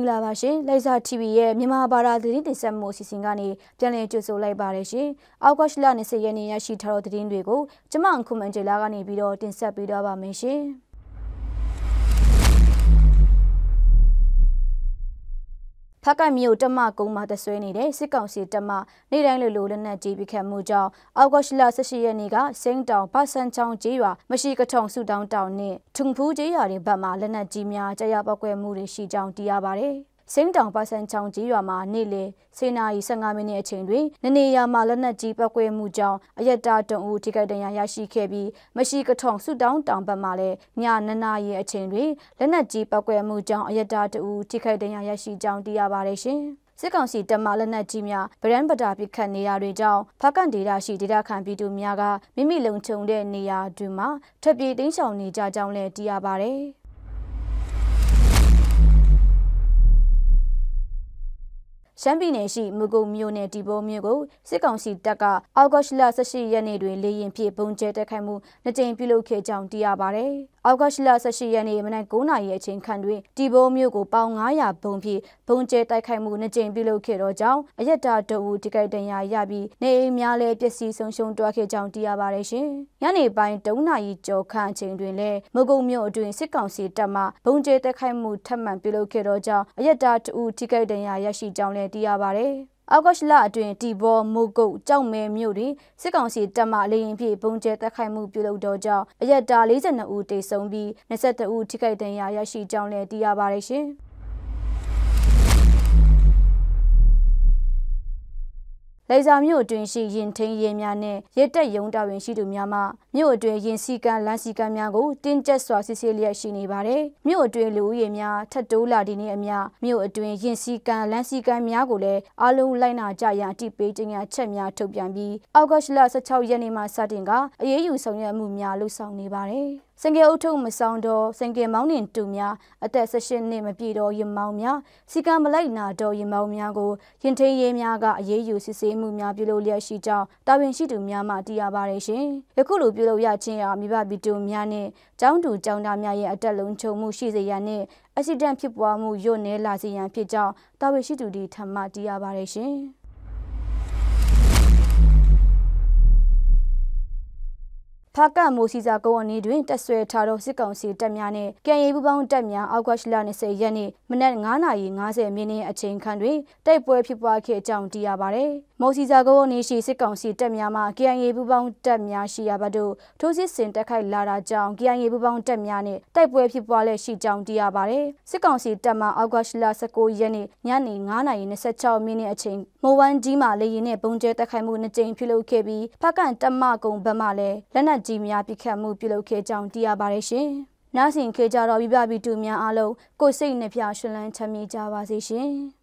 ္ဂလာပါရှင်လိုက်စာ TV ရဲ့မြန်မာဘာသာသတင်းတင်ဆက်မှုအစီအစဉ်ကနေပြန်လည်ကြိုဆိုလိုက်ပါတယ်ရှင်အောက်ဂတ်လ20ရက်နေ့ရရှိထားတဲ့သတင်းတွေကိုကျမအခုမှန်ကျေလာကနေပြီးတော့တင်ဆက်ပေးတော့ပါမယ်ရှင်ဖက်ကမြို့တမကုန်းမှာတဆွေးနေတဲ့စစ်ကောင်စီတပ်မှနေ့တိုင်းလိုလက်နက်ကြီးပစ်ခတ်မှုကြောင့်အောက်ဂတ်လ18ရက်နေ့ကစိန်တောင်ပတ်စံချောင်းကျေးရွာမရှိကထုံစုတောင်းတောင်နဲ့ထုံဖူးကျေးရွာတွေဘက်မှလက်နက်ကြီးများကြားရပောက်ကွဲမှုတွေရှိကြောင်းသိရပါတယ်။စိန်တောင်ပတ်စံချောင်းကျေးရွာမှာနေ့လယ်10:15မိနစ်အချိန်တွင်နေရာမှာလက်နက်ကြီးပောက်ကွဲမှုကြောင့်အရက်တာတုံဦးထိခိုက်ဒဏ်ရာရရှိခဲ့ပြီးမရှိကထုံစုတောင်းတောင်ဘက်မှလည်းည9:00အချိန်တွင်လက်နက်ကြီးပောက်ကွဲမှုကြောင့်အရက်တာတုံဦးထိခိုက်ဒဏ်ရာရရှိကြောင်းသိရပါတယ်ရှင်။စစ်ကောင်စီတပ်မှလက်နက်ကြီးများဗရန်ပတာပစ်ခတ်နေရာတွေကြောင့်ဖက်ကန်ဒေတာရှိဒေတာခံပြည်သူများကမိမိလုံခြုံတဲ့နေရာတွေမှာထွက်ပြေးတိမ်းရှောင်နေကြကြောင်းလည်းသိရပါတယ်။ရှမ်းပြည်နယ်ရှိမုကုံမြို့နယ်ဒီပိုးမြို့ကိုစစ်ကောင်စီတပ်ကအောက်ဂတ်လ18ရက်နေ့တွင်လေရင်ဖြင့်ပုံကျဲတိုက်ခိုက်မှုနှစ်ကြိမ်ပြုလုပ်ခဲ့ကြောင်းသိရပါတယ်။အောက်ဂတ်လ18ရက်နေ့မနက်9:00နာရီအချိန်ခန့်တွင်ဒီပိုးမြို့ကိုပေါင်900ဘုံဖြင့်ပုံကျဲတိုက်ခိုက်မှုနှစ်ကြိမ်ပြုလုပ်ခဲ့သောကြောင့်အရက်တာတအူထိခိုက်ဒဏ်ရာရပြီးနေအိမ်များလည်းပျက်စီးဆုံးရှုံးသွားခဲ့ကြောင်းသိရပါတယ်ရှင်။ညနေပိုင်း3:00နာရီကျော်ခန့်အချိန်တွင်လည်းမုကုံမြို့အတွင်းစစ်ကောင်စီတပ်မှပုံကျဲတိုက်ခိုက်မှုထပ်မံပြုလုပ်ခဲ့သောကြောင့်အရက်တာတအူထိခိုက်ဒဏ်ရာရရှိကြောင်းသိရပါတယ်။အောက်ဂတ်လအတွင်းတီဘောမုတ်ကုတ်ကြောက်မဲမြို့တွင်စစ်ကောင်စီတပ်မှလေရင်ဖြင့်ပုံကျဲတိုက်ခိုက်မှုပြုလုပ်သောကြောင့်အရက်တာ42ဦးသေဆုံးပြီး22ဦးထိခိုက်ဒဏ်ရာရရှိကြောင်းလည်းသိရပါတယ်ရှင်။လေစာမြို့အတွင်းရှိရင်ထင်းရဲများနဲ့ရဲတပ်ရုံးတာဝန်ရှိသူများမှမြို့အတွင်းရင်စီကံလမ်းစီကံများကိုတင်းကျပ်စွာစစ်ဆေးလျက်ရှိနေပါတယ်။မြို့အတွင်းလူဦးရေများထပ်တိုးလာသည့်နေ့အမျှမြို့အတွင်းရင်စီကံလမ်းစီကံများကိုလည်းအလုံးလိုက်နာကြရန်အတိပေးကြေညာချက်များထုတ်ပြန်ပြီးအောက်ဂတ်လ16ရက်နေ့မှစတင်ကအရေးယူဆောင်ရွက်မှုများလှုပ်ဆောင်နေပါတယ်။စင်ကဲအုပ်ထုမဆောင်တော့စင်ကဲမောင်းနှင်တူများအသက်18နှစ်မပြည့်တော့ရင်မောင်းများစီကံမလိုက်နာတော့ရင်မောင်းများကိုရင်ထင်းရဲများကအရေးယူစစ်ဆေးမှုများပြုလုပ်လျက်ရှိကြောင်းတာဝန်ရှိသူများမှသိရပါတယ်ရှင်။ယခုလိုပြုလုပ်ရခြင်းအားမိဘပြည်သူများနဲ့ကျောင်းသူကျောင်းသားများရဲ့အသက်လုံးချုံမှုရှိစေရန်နဲ့အက်ဆီဒန့်ဖြစ်ပွားမှုညွတ်နေလာစေရန်ဖြစ်ကြောင်းတာဝန်ရှိသူတွေထံမှသိရပါတယ်ရှင်။ဖကမိုစီစာကုန်းအနီးတွင်တက်ဆွဲထားသောစစ်ကောင်စီတပ်များနဲ့ကံရီပူပေါင်းတပ်များအောက်ဂတ်လ20ရက်နေ့မနက်9:50မိနစ်အချိန်ခန့်တွင်တိုက်ပွဲဖြစ်ပွားခဲ့ကြောင်းသိရပါတယ်။မိုစီစာကုန်းအနီးရှိစစ်ကောင်စီတပ်များမှကံရီပူပေါင်းတပ်များရှိရာဘက်သို့ထိုးစစ်ဆင်တိုက်ခိုက်လာတာကြောင့်ကံရီပူပေါင်းတပ်များနဲ့တိုက်ပွဲဖြစ်ပွားလျက်ရှိကြောင်းသိရပါတယ်။စစ်ကောင်စီတပ်မှအောက်ဂတ်လ19ရက်နေ့ညနေ9:26မိနစ်အချိန်မိုးဝမ်းကြီးမှလေရင်နဲ့ပုံကျဲတိုက်ခိုက်မှုနှစ်ကြိမ်ပြုလုပ်ခဲ့ပြီးဖကန်တပ်မကုန်းဘက်မှလည်းလက်နက်ကြီးများပစ်ခတ်မှုပြုလုပ်ခဲ့ကြောင်းသိရပါတယ်ရှင်။နားဆင်ခေကြတော့ပြပြတူများအားလုံးကိုစိတ်နှပြရှင်လန်းချမ်းမြေ့ကြပါစေရှင်။